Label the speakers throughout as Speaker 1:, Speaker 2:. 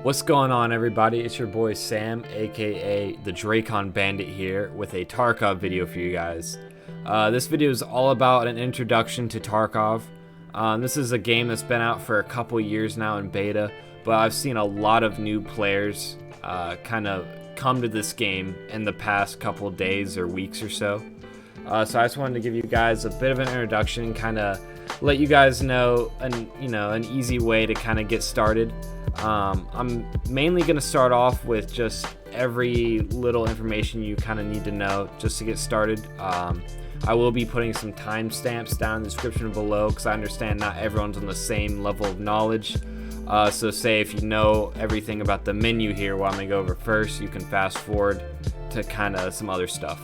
Speaker 1: What's going on, everybody? It's your boy Sam, aka the Dracon Bandit here, with a Tarkov video for you guys. This video is all about an introduction to Tarkov. This is a game that's been out for a couple years now in beta, but I've seen a lot of new players kind of come to this game in the past couple days or weeks or so. So I just wanted to give you guys a bit of an introduction, kind of let you guys know an easy way to kind of get started. I'm mainly going to start off with just every little information you kind of need to know just to get started. I will be putting some timestamps down in the description below because I understand not everyone's on the same level of knowledge. So say if you know everything about the menu here, what I'm going to go over first, you can fast forward to kind of some other stuff.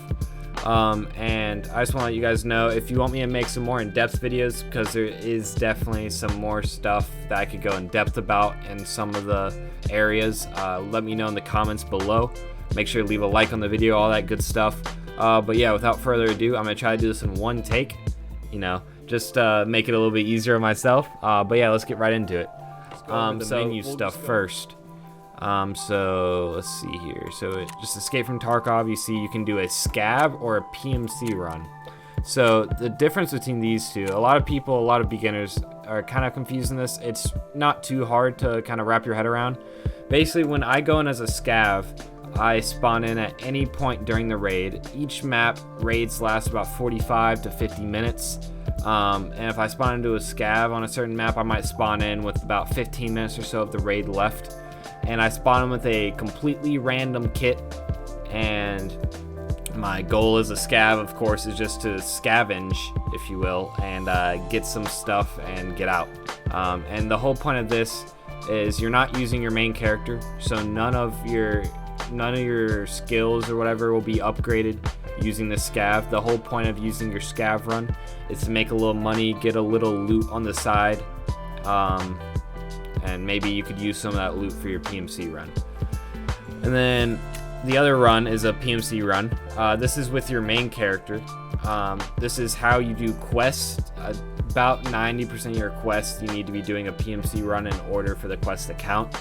Speaker 1: And I just want to let you guys know if you want me to make some more in-depth videos, because there is definitely some more stuff that I could go in depth about in some of the areas. Let me know in the comments below. Make sure to leave a like on the video, all that good stuff. But yeah, without further ado, I'm gonna try to do this in one take, just make it a little bit easier on myself. But yeah, let's get right into it. Menu stuff first. So let's see here. So just Escape from Tarkov, you see you can do a scav or a PMC run. So the difference between these two, a lot of beginners are kind of confused in this. It's not too hard to kind of wrap your head around. Basically, when I go in as a scav, I spawn in at any point during the raid. Each map raids last about 45 to 50 minutes. And if I spawn into a scav on a certain map, I might spawn in with about 15 minutes or so of the raid left. And I spawn them with a completely random kit, and my goal as a scav, of course, is just to scavenge, if you will, and get some stuff and get out. And the whole point of this is you're not using your main character, so none of your skills or whatever will be upgraded using the scav. The whole point of using your scav run is to make a little money, get a little loot on the side, and maybe you could use some of that loot for your PMC run. And then the other run is a PMC run. This is with your main character. This is how you do quests. About 90% of your quests you need to be doing a PMC run in order for the quest to count.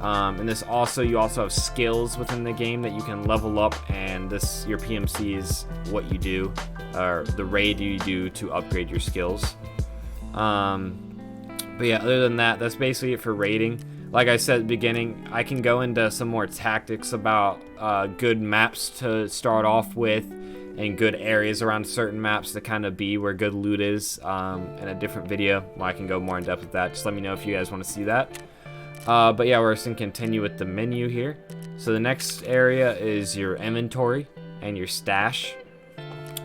Speaker 1: And you also have skills within the game that you can level up, and your PMC is what you do, or the raid you do to upgrade your skills. But yeah, other than that, that's basically it for raiding. Like I said at the beginning, I can go into some more tactics about good maps to start off with, and good areas around certain maps to kind of be where good loot is in a different video. Well, I can go more in depth with that. Just let me know if you guys want to see that. But yeah, we're just going to continue with the menu here. So the next area is your inventory and your stash.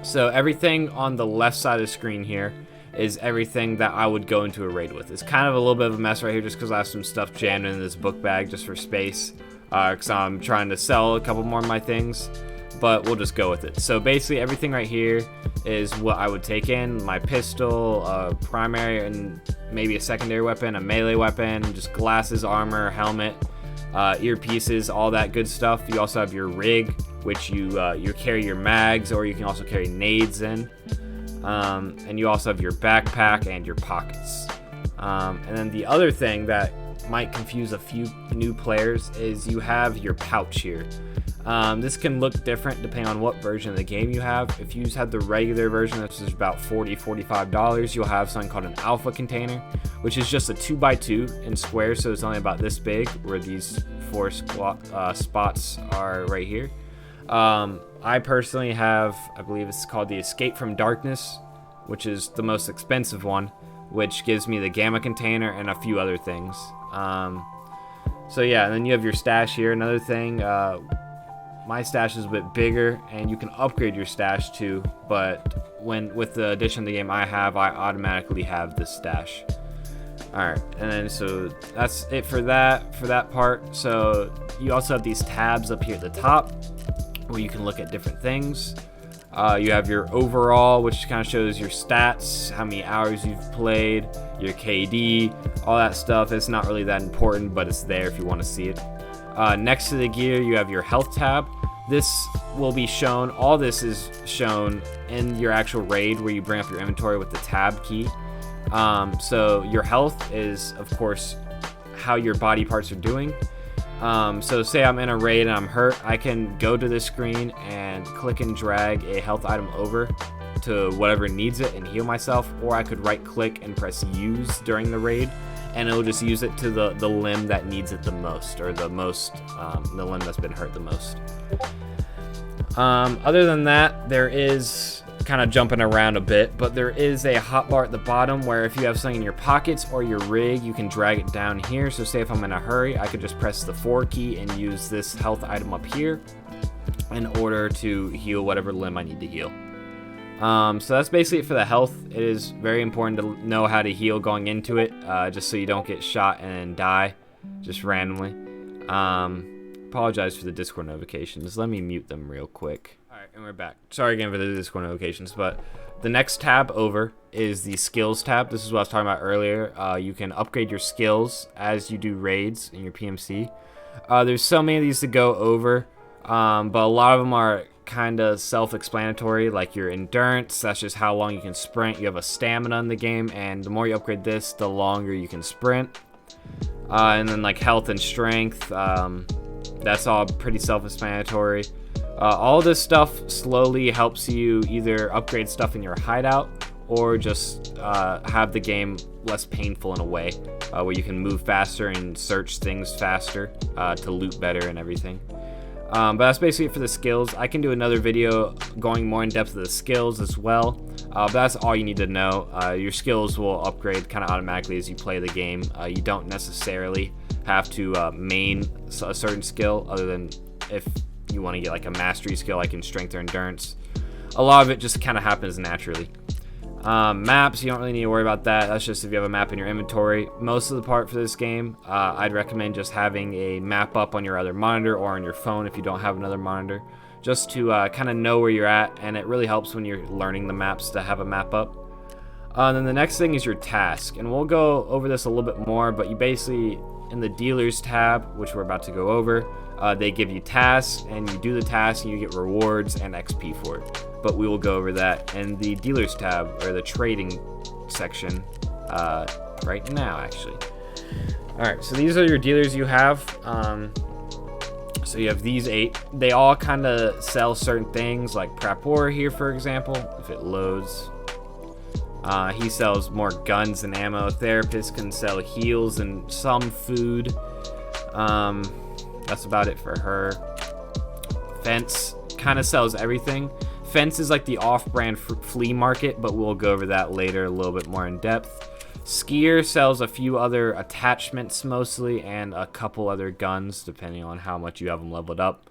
Speaker 1: So everything on the left side of the screen here is everything that I would go into a raid with. It's kind of a little bit of a mess right here just because I have some stuff jammed in this book bag just for space, because I'm trying to sell a couple more of my things, but we'll just go with it. So basically everything right here is what I would take in: my pistol, primary and maybe a secondary weapon, a melee weapon, just glasses, armor, helmet, earpieces, all that good stuff. You also have your rig, which you carry your mags, or you can also carry nades in. And you also have your backpack and your pockets. And then the other thing that might confuse a few new players is you have your pouch here. This can look different depending on what version of the game you have. If you have the regular version, which is about $40–45, you'll have something called an alpha container, which is just a 2x2 in squares, so it's only about this big, where these four spots are right here. I personally have, I believe it's called the Escape From Darkness, which is the most expensive one, which gives me the gamma container and a few other things. So yeah, and then you have your stash here. Another thing, my stash is a bit bigger, and you can upgrade your stash too, but with the addition of the game I automatically have this stash. Alright, and then so that's it for that part. So you also have these tabs up here at the top where you can look at different things. You have your overall, which kind of shows your stats, how many hours you've played, your KD, all that stuff. It's not really that important, but it's there if you want to see it. Next to the gear, you have your health tab. This will be shown, all this is shown in your actual raid where you bring up your inventory with the tab key. So your health is, of course, how your body parts are doing. So say I'm in a raid and I'm hurt, I can go to this screen and click and drag a health item over to whatever needs it and heal myself, or I could right click and press use during the raid and it'll just use it to the limb that needs it the most, or the limb that's been hurt the most. Other than that, there is kind of jumping around a bit, but there is a hotbar at the bottom where if you have something in your pockets or your rig, you can drag it down here. So say if I'm in a hurry, I could just press the 4 key and use this health item up here in order to heal whatever limb I need to heal. So that's basically it for the health. It is very important to know how to heal going into it, just so you don't get shot and die just randomly. Apologize for the Discord notifications. Let me mute them real quick. Alright, and we're back. Sorry again for the Discord notifications, but the next tab over is the skills tab. This is what I was talking about earlier. You can upgrade your skills as you do raids in your PMC. There's so many of these to go over, but a lot of them are kind of self-explanatory, like your endurance, that's just how long you can sprint. You have a stamina in the game, and the more you upgrade this, the longer you can sprint. And then like health and strength, that's all pretty self-explanatory. All this stuff slowly helps you either upgrade stuff in your hideout or just have the game less painful in a way, where you can move faster and search things faster to loot better and everything. But that's basically it for the skills. I can do another video going more in depth of the skills as well, but that's all you need to know. Your skills will upgrade kind of automatically as you play the game. You don't necessarily have to main a certain skill, other than if you want to get like a mastery skill like in strength or endurance. A lot of it just kind of happens naturally. Maps, you don't really need to worry about that. That's just if you have a map in your inventory. Most of the part for this game, I'd recommend just having a map up on your other monitor or on your phone if you don't have another monitor, just to kind of know where you're at, and it really helps when you're learning the maps to have a map up. Then the next thing is your task, and we'll go over this a little bit more, but you basically, in the dealers tab, which we're about to go over, they give you tasks, and you do the task and you get rewards and XP for it. But we will go over that in the dealers tab, or the trading section, right now actually. Alright, so these are your dealers you have. So you have these 8. They all kind of sell certain things, like Prapor here for example, if it loads. He sells more guns and ammo. Therapist can sell heals and some food. That's about it for her. Fence kind of sells everything. Fence is like the off-brand flea market, but we'll go over that later a little bit more in depth. Skier sells a few other attachments mostly, and a couple other guns depending on how much you have them leveled up,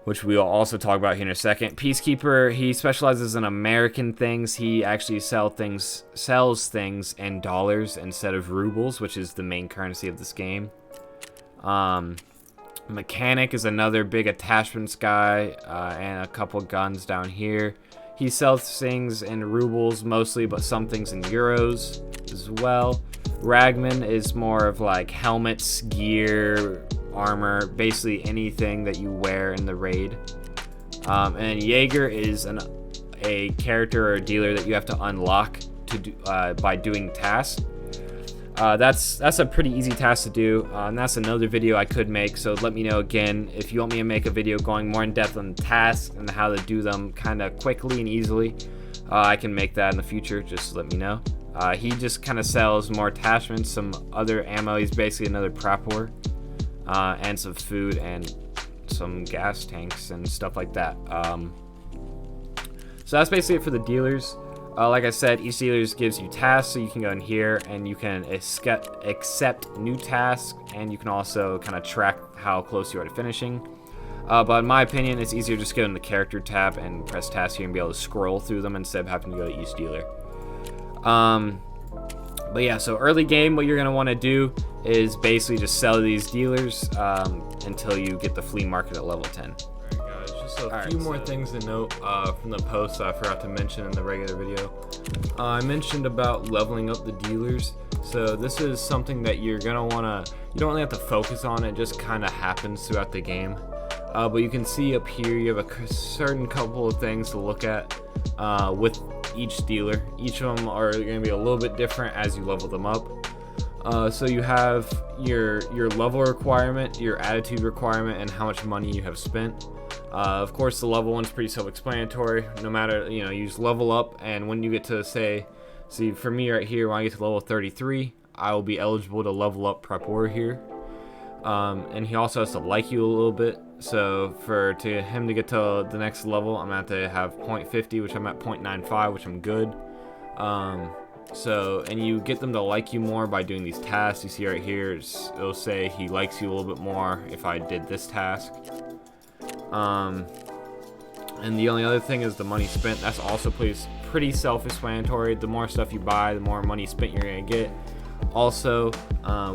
Speaker 1: which we'll also talk about here in a second. Peacekeeper, he specializes in American things. He actually sells things in dollars instead of rubles, which is the main currency of this game. Mechanic is another big attachments guy, and a couple guns down here. He sells things in rubles mostly, but some things in euros as well. Ragman is more of like helmets, gear, armor, basically anything that you wear in the raid. And Jaeger is a character or a dealer that you have to unlock to do, by doing tasks. That's a pretty easy task to do, and that's another video I could make, so let me know again if you want me to make a video going more in depth on tasks and how to do them kind of quickly and easily. I can make that in the future, just let me know. He just kind of sells more attachments, some other ammo. He's basically another prepper, and some food and some gas tanks and stuff like that. So that's basically it for the dealers. Like I said, each dealer gives you tasks, so you can go in here and you can accept new tasks, and you can also kind of track how close you are to finishing. But in my opinion, it's easier just to go in the character tab and press tasks here and be able to scroll through them instead of having to go to each dealer. But yeah, so early game, what you're going to want to do is basically just sell these dealers until you get the flea market at level 10. So a few more things to note from the post that I forgot to mention in the regular video. I mentioned about leveling up the dealers. So this is something that you're gonna wanna, you don't really have to focus on, it just kind of happens throughout the game. But you can see up here you have a certain couple of things to look at with each dealer. Each of them are gonna be a little bit different as you level them up. So you have your level requirement, your attitude requirement, and how much money you have spent. Of course, the level one's pretty self-explanatory. No matter, you just level up, and when you get to see for me right here, when I get to level 33, I will be eligible to level up Prep War here. And he also has to like you a little bit. So to him to get to the next level, I'm gonna have to have 0.50, which I'm at 0.95, which I'm good. And you get them to like you more by doing these tasks. You see right here, it'll say he likes you a little bit more if I did this task. And the only other thing is the money spent. That's also pretty self-explanatory. The more stuff you buy, the more money spent you're gonna get. Also,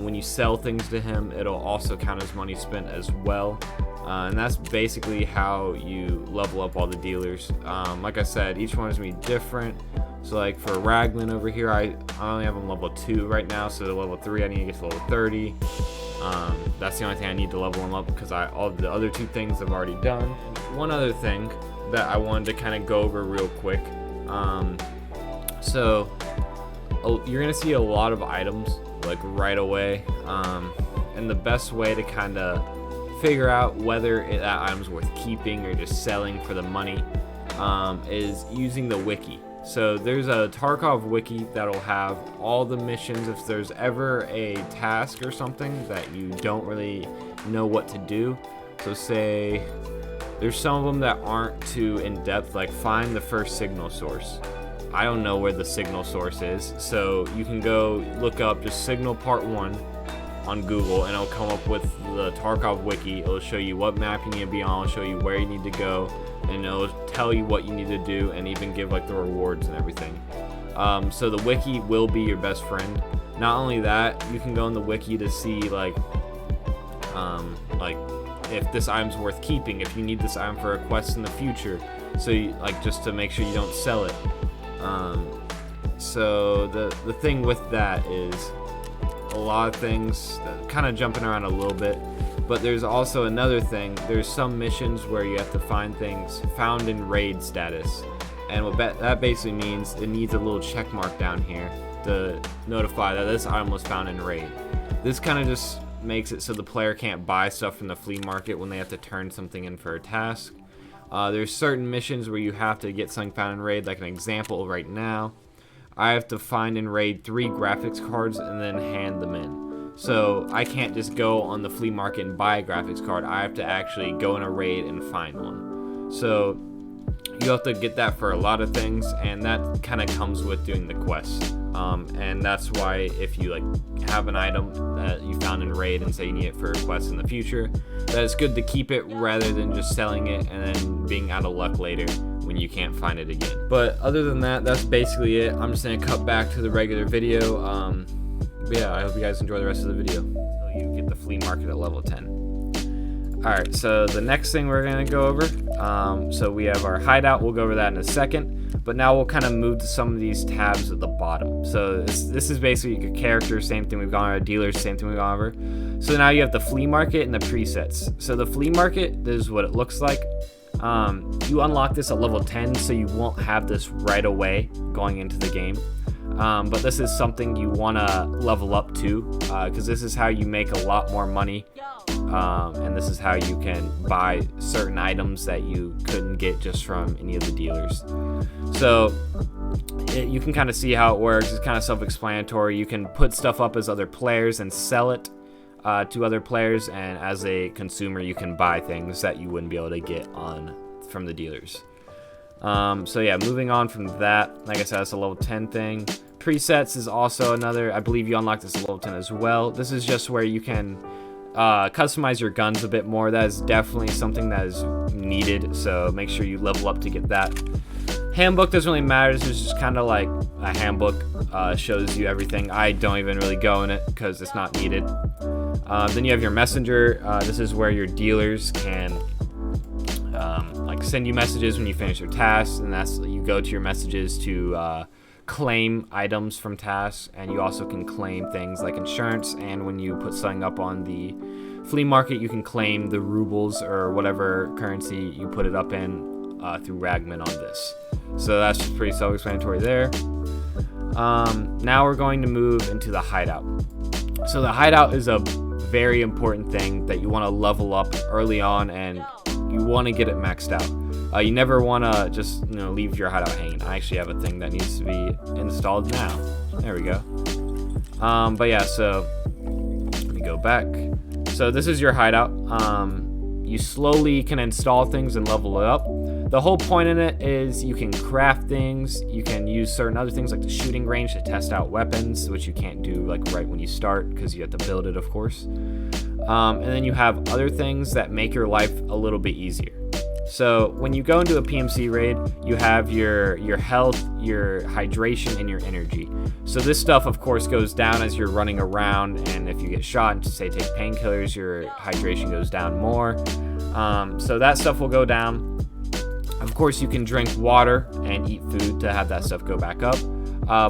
Speaker 1: when you sell things to him, it'll also count as money spent as well. And that's basically how you level up all the dealers. Like I said, each one is gonna be different. So like for Raglan over here, I only have him level 2 right now, so level 3 I need to get to level 30. That's the only thing I need to level him up, because all the other 2 things I've already done. One other thing that I wanted to kind of go over real quick. So you're gonna see a lot of items like right away, and the best way to kind of figure out whether that item's worth keeping or just selling for the money is using the wiki. So there's a Tarkov wiki that'll have all the missions. If there's ever a task or something that you don't really know what to do, so say there's some of them that aren't too in-depth, like find the first signal source. I don't know where the signal source is, so you can go look up just signal part 1 on Google, and it'll come up with the Tarkov wiki. It'll show you what map you need to be on, it'll show you where you need to go, and it'll tell you what you need to do, and even give like the rewards and everything. So the wiki will be your best friend. Not only that, you can go in the wiki to see like if this item's worth keeping, if you need this item for a quest in the future, so just to make sure you don't sell it. So the thing with that is a lot of things, kind of jumping around a little bit, but there's also another thing. There's some missions where you have to find things found in raid status, and what that basically means, it needs a little check mark down here to notify that this item was found in raid. This kind of just makes it so the player can't buy stuff from the flea market when they have to turn something in for a task. There's certain missions where you have to get something found in raid, like an example right now. I have to find in raid 3 graphics cards and then hand them in. So I can't just go on the flea market and buy a graphics card. I have to actually go in a raid and find one. So you have to get that for a lot of things, and that kind of comes with doing the quest. And that's why if you have an item that you found in raid and say you need it for a quest in the future, that it's good to keep it rather than just selling it and then being out of luck later when you can't find it again. But other than that, that's basically it. I'm just gonna cut back to the regular video. But yeah, I hope you guys enjoy the rest of the video until you get the flea market at level 10. Alright, so the next thing we're gonna go over, so we have our hideout. We'll go over that in a second. But now we'll kind of move to some of these tabs at the bottom. So this is basically your character, same thing we've gone over, dealers, same thing we've gone over. So now you have the flea market and the presets. So the flea market, this is what it looks like. You unlock this at level 10, so you won't have this right away going into the game. But this is something you want to level up to, because this is how you make a lot more money. And this is how you can buy certain items that you couldn't get just from any of the dealers. So you can kind of see how it works. It's kind of self-explanatory. You can put stuff up as other players and sell it to other players, and as a consumer you can buy things that you wouldn't be able to get from the dealers. So yeah, moving on from that, like I said, that's a level 10 thing. Presets is also another, I believe you unlock this at level 10 as well. This is just where you can customize your guns a bit more. That is definitely something that is needed, so make sure you level up to get that. Handbook doesn't really matter. This is just kind of like a handbook, shows you everything. I don't even really go in it because it's not needed. Then you have your messenger. This is where your dealers can send you messages when you finish your tasks, and you go to your messages to claim items from tasks, and you also can claim things like insurance, and when you put something up on the flea market, you can claim the rubles or whatever currency you put it up in through Ragman on this. So that's just pretty self-explanatory there. Now we're going to move into the hideout. So the hideout is a very important thing that you want to level up early on, and you want to get it maxed out. You never want to just leave your hideout hanging. I actually have a thing that needs to be installed now. There we go. But yeah, so let me go back. So this is your hideout. You slowly can install things and level it up. The whole point in it is you can craft things, you can use certain other things like the shooting range to test out weapons, which you can't do like right when you start because you have to build it, of course. And then you have other things that make your life a little bit easier. So when you go into a PMC raid, you have your health, your hydration, and your energy. So this stuff, of course, goes down as you're running around, and if you get shot and say take painkillers, your hydration goes down more. So that stuff will go down. Of course, you can drink water and eat food to have that stuff go back up.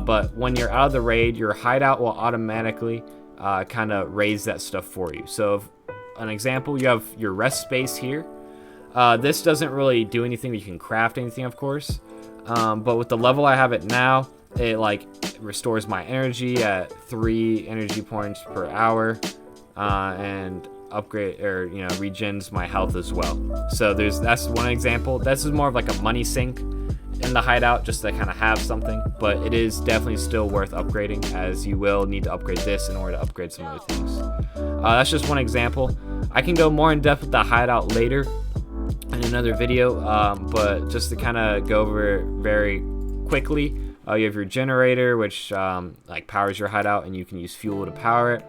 Speaker 1: But when you're out of the raid, your hideout will automatically kind of raise that stuff for you. So if, an example, you have your rest space here. This doesn't really do anything, but you can craft anything, of course. But with the level I have it now, it restores my energy at 3 energy points per hour, and upgrade or regens my health as well. So that's one example. This is more of like a money sink in the hideout, just to kind of have something, but it is definitely still worth upgrading, as you will need to upgrade this in order to upgrade some other things. That's just one example. I can go more in depth with the hideout later in another video, but just to kind of go over very quickly, you have your generator, which powers your hideout, and you can use fuel to power it.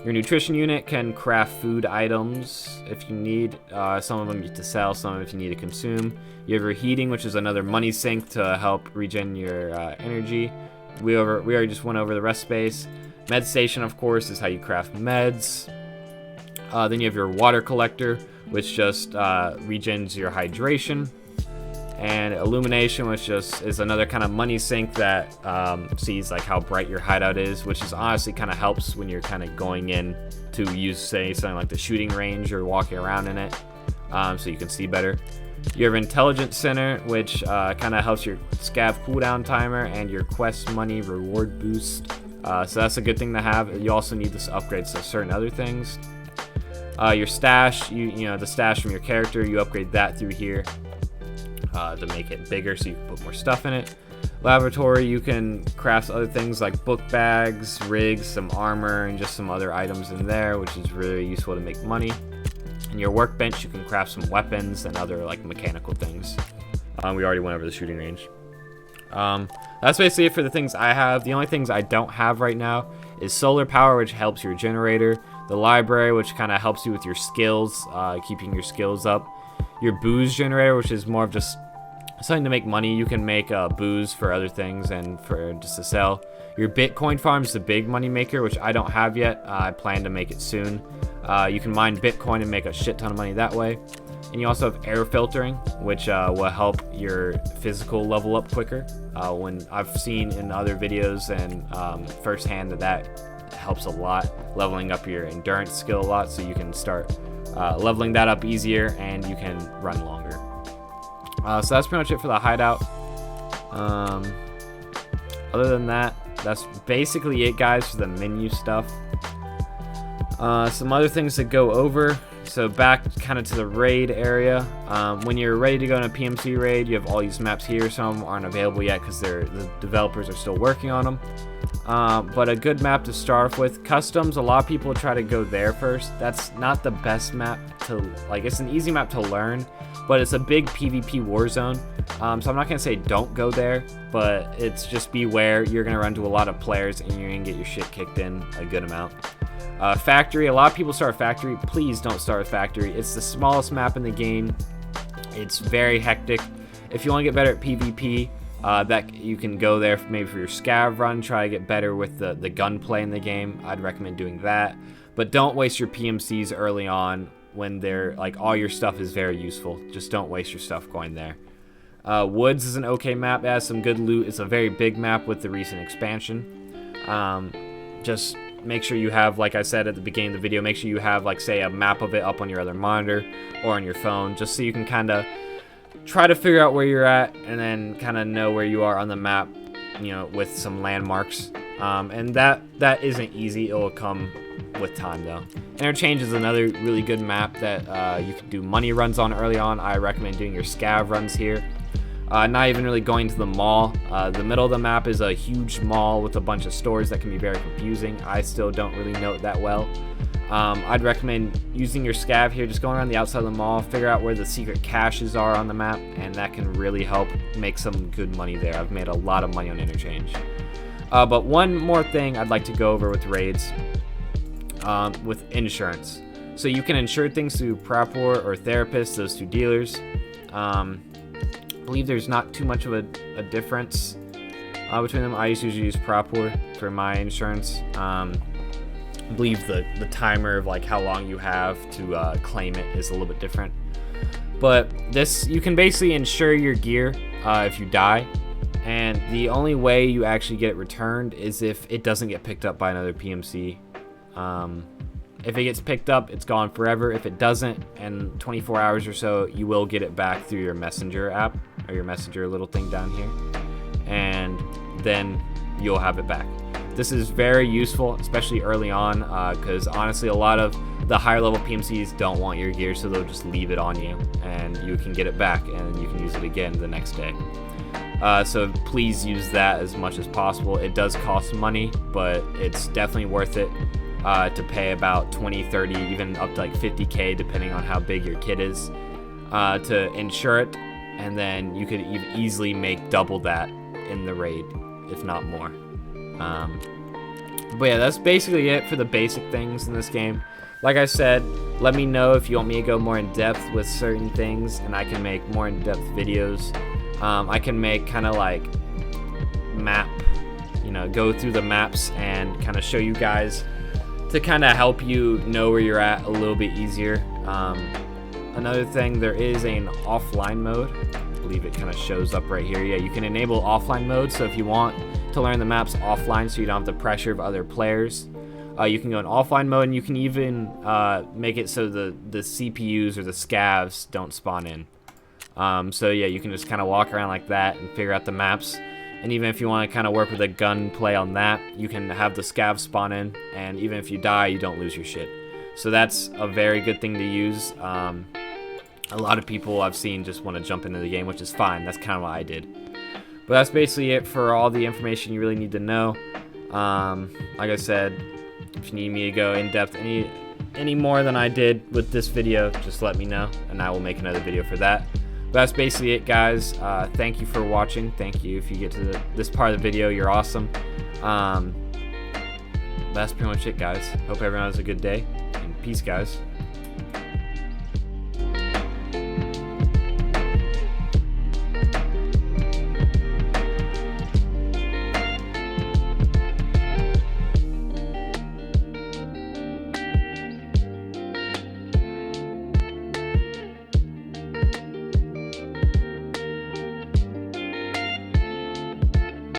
Speaker 1: Your nutrition unit can craft food items if you need. Some of them you to sell, some if you need to consume. You have your heating, which is another money sink to help regen your energy. We already just went over the rest space. Med station, of course, is how you craft meds. Then you have your water collector, which just regens your hydration. And illumination, which just is another kind of money sink that sees how bright your hideout is, which is honestly kind of helps when you're kind of going in to use, say, something like the shooting range or walking around in it, so you can see better. You have intelligence center, which kind of helps your scav cooldown timer and your quest money reward boost. So that's a good thing to have. You also need this upgrade to certain other things. Your stash, the stash from your character, you upgrade that through here. To make it bigger so you can put more stuff in it. Laboratory, you can craft other things like book bags, rigs, some armor, and just some other items in there, which is really useful to make money. And your workbench, you can craft some weapons and other mechanical things. We already went over the shooting range. That's basically it for the things I have. The only things I don't have right now is solar power, which helps your generator. The library, which kind of helps you with your skills, keeping your skills up. Your booze generator, which is more of just something to make money. You can make booze for other things and for just to sell. Your Bitcoin farm is the big money maker, which I don't have yet. I plan to make it soon. You can mine Bitcoin and make a shit ton of money that way. And you also have air filtering, which will help your physical level up quicker. When I've seen in other videos and firsthand that helps a lot, leveling up your endurance skill a lot, so you can start leveling that up easier and you can run longer. So that's pretty much it for the hideout. Other than that, that's basically it, guys, for the menu stuff. Some other things to go over. So back kind of to the raid area. When you're ready to go on a PMC raid, you have all these maps here. Some of them aren't available yet because the developers are still working on them. But a good map to start off with. Customs, a lot of people try to go there first. That's not the best map to, it's an easy map to learn, but it's a big PvP war zone. So I'm not going to say don't go there, but it's just beware. You're going to run into a lot of players and you're going to get your shit kicked in a good amount. Factory, a lot of people start Factory. Please don't start a Factory. It's the smallest map in the game. It's very hectic. If you want to get better at PvP, that you can go there maybe for your scav run, try to get better with the gunplay in the game. I'd recommend doing that. But don't waste your PMCs early on when they're all your stuff is very useful. Just don't waste your stuff going there. Woods is an okay map. It has some good loot. It's a very big map with the recent expansion. Just make sure you have, like I said at the beginning of the video, make sure you have say a map of it up on your other monitor or on your phone, just so you can kind of try to figure out where you're at and then kind of know where you are on the map, with some landmarks. and that isn't easy. It'll come with time though. Interchange is another really good map that you can do money runs on early on. I recommend doing your scav runs here. Not even really going to the mall. The middle of the map is a huge mall with a bunch of stores that can be very confusing. I still don't really know it that well. I'd recommend using your scav here, just going around the outside of the mall, figure out where the secret caches are on the map, and that can really help make some good money there. I've made a lot of money on interchange. But one more thing I'd like to go over with raids, with insurance. So you can insure things through Prapor or Therapist, those two dealers. I believe there's not too much of a difference between them. I usually use Prapor for my insurance. I believe the timer of like how long you have to claim it is a little bit different. But this, you can basically insure your gear if you die, and the only way you actually get it returned is if it doesn't get picked up by another PMC. If it gets picked up, it's gone forever. If it doesn't, in 24 hours or so, you will get it back through your messenger app, or your messenger little thing down here, and then you'll have it back. This is very useful, especially early on, because honestly, a lot of the higher level PMCs don't want your gear, so they'll just leave it on you, and you can get it back, and you can use it again the next day. So please use that as much as possible. It does cost money, but it's definitely worth it to pay about 20, 30, even up to like 50K, depending on how big your kit is, to insure it, and then you could easily make double that in the raid, if not more. But yeah, that's basically it for the basic things in this game. Like I said, let me know if you want me to go more in depth with certain things, and I can make more in depth videos. I can make kind of like map, go through the maps and kind of show you guys to kind of help you know where you're at a little bit easier. Another thing, there is an offline mode. I believe it kind of shows up right here. Yeah, you can enable offline mode, so if you want to learn the maps offline so you don't have the pressure of other players, you can go in offline mode, and you can even make it so the CPUs or the scavs don't spawn in. So yeah, you can just kind of walk around like that and figure out the maps. And even if you want to kind of work with a gun play on that, you can have the scav spawn in, and even if you die, you don't lose your shit. So that's a very good thing to use. A lot of people I've seen just want to jump into the game, which is fine. That's kind of what I did. But that's basically it for all the information you really need to know. Like I said, if you need me to go in depth any more than I did with this video, just let me know, and I will make another video for that. But that's basically it, guys. Thank you for watching. Thank you if you get to this part of the video. You're awesome. That's pretty much it, guys. Hope everyone has a good day, and peace, guys.